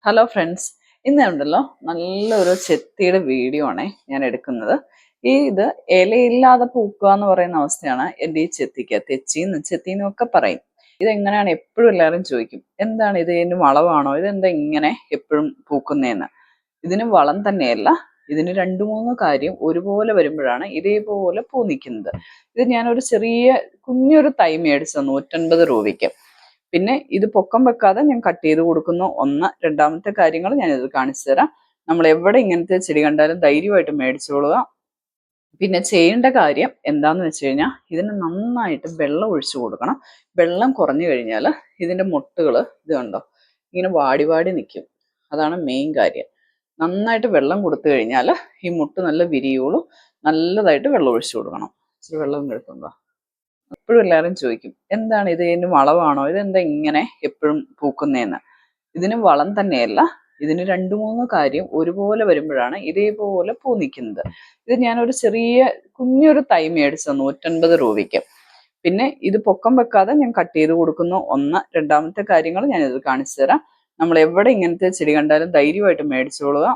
Hello friends, ഇന്നുണ്ടല്ലോ നല്ലൊരു ചെത്തിയുടെ video ആണേ ഞാൻ എടുക്കുന്നത്. ഇത് ഇലയില്ലാതെ പൂക്കുക എന്ന് പറയുന്ന അവസ്ഥയാണ് എൻ്റെ ഈ ചെത്തിക്ക്. ചെത്തിന്നും ഒക്കെ പറയും. ഇതെങ്ങനെയാണ് എപ്പോഴും എല്ലാവരും ചോദിക്കും, എന്താണ് ഇത്, ഇതിന് വളവാണോ, ഇതെന്താ ഇങ്ങനെ എപ്പോഴും പൂക്കുന്നതെന്ന്. ഇതിന് വളം തന്നെയല്ല, ഇതിന് രണ്ട് മൂന്ന് കാര്യം ഒരുപോലെ വരുമ്പോഴാണ് ഇതേപോലെ പൂ നിൽക്കുന്നത്. ഇത് ഞാനൊരു കുഞ്ഞൊരു തൈ മേടിച്ചത് 150 രൂപയ്ക്ക്. പിന്നെ ഇത് പൊക്കം വെക്കാതെ ഞാൻ കട്ട് ചെയ്ത് കൊടുക്കുന്നു. രണ്ടാമത്തെ കാര്യങ്ങൾ ഞാൻ ഇത് കാണിച്ചു തരാം. നമ്മൾ എവിടെ ഇങ്ങനത്തെ ചെടി കണ്ടാലും ധൈര്യമായിട്ട് മേടിച്ചോളുക. പിന്നെ ചെയ്യേണ്ട കാര്യം എന്താന്ന് വെച്ച് കഴിഞ്ഞാൽ ഇതിന് നന്നായിട്ട് വെള്ളം ഒഴിച്ചു കൊടുക്കണം. വെള്ളം കുറഞ്ഞു കഴിഞ്ഞാൽ ഇതിൻ്റെ മുട്ടുകൾ ഇത് കണ്ടോ ഇങ്ങനെ വാടി വാടി നിൽക്കും. അതാണ് മെയിൻ കാര്യം. നന്നായിട്ട് വെള്ളം കൊടുത്തു കഴിഞ്ഞാൽ ഈ മുട്ട് നല്ല വിരിയുള്ളൂ. നല്ലതായിട്ട് വെള്ളം ഒഴിച്ചു കൊടുക്കണം. ഇച്ചിരി വെള്ളം എടുക്കുമ്പോ എപ്പോഴും എല്ലാവരും ചോദിക്കും, എന്താണ് ഇത്, ഇതിന് വളവാണോ, ഇതെന്താ ഇങ്ങനെ എപ്പോഴും പൂക്കുന്നതെന്ന്. ഇതിന് വളം തന്നെയല്ല, ഇതിന് രണ്ട് മൂന്ന് കാര്യം ഒരുപോലെ വരുമ്പോഴാണ് ഇതേപോലെ പൂ നിൽക്കുന്നത്. ഇത് ഞാനൊരു കുഞ്ഞൊരു തൈ മേടിച്ചത് 150 രൂപയ്ക്ക്. പിന്നെ ഇത് പൊക്കം വെക്കാതെ ഞാൻ കട്ട് ചെയ്ത് കൊടുക്കുന്നു. രണ്ടാമത്തെ കാര്യങ്ങൾ ഞാൻ ഇത് കാണിച്ചു തരാം. നമ്മൾ എവിടെ ഇങ്ങനത്തെ ചെടി കണ്ടാലും ധൈര്യമായിട്ട് മേടിച്ചോളുക.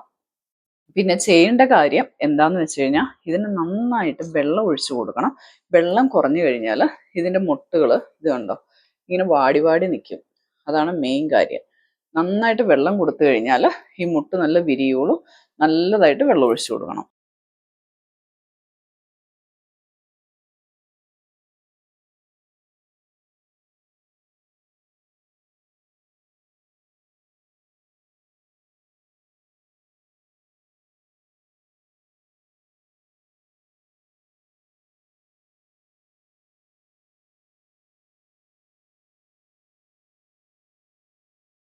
പിന്നെ ചെയ്യേണ്ട കാര്യം എന്താന്ന് വെച്ച് കഴിഞ്ഞാൽ ഇതിന് നന്നായിട്ട് വെള്ളം ഒഴിച്ചു കൊടുക്കണം. വെള്ളം കുറഞ്ഞു കഴിഞ്ഞാൽ ഇതിൻ്റെ മുട്ടുകൾ ഇത് കണ്ടോ ഇങ്ങനെ വാടി വാടി നിൽക്കും. അതാണ് മെയിൻ കാര്യം. നന്നായിട്ട് വെള്ളം കൊടുത്തു കഴിഞ്ഞാൽ ഈ മുട്ട് നല്ല വിരിയുള്ളൂ. നല്ലതായിട്ട് വെള്ളം ഒഴിച്ചു കൊടുക്കണം.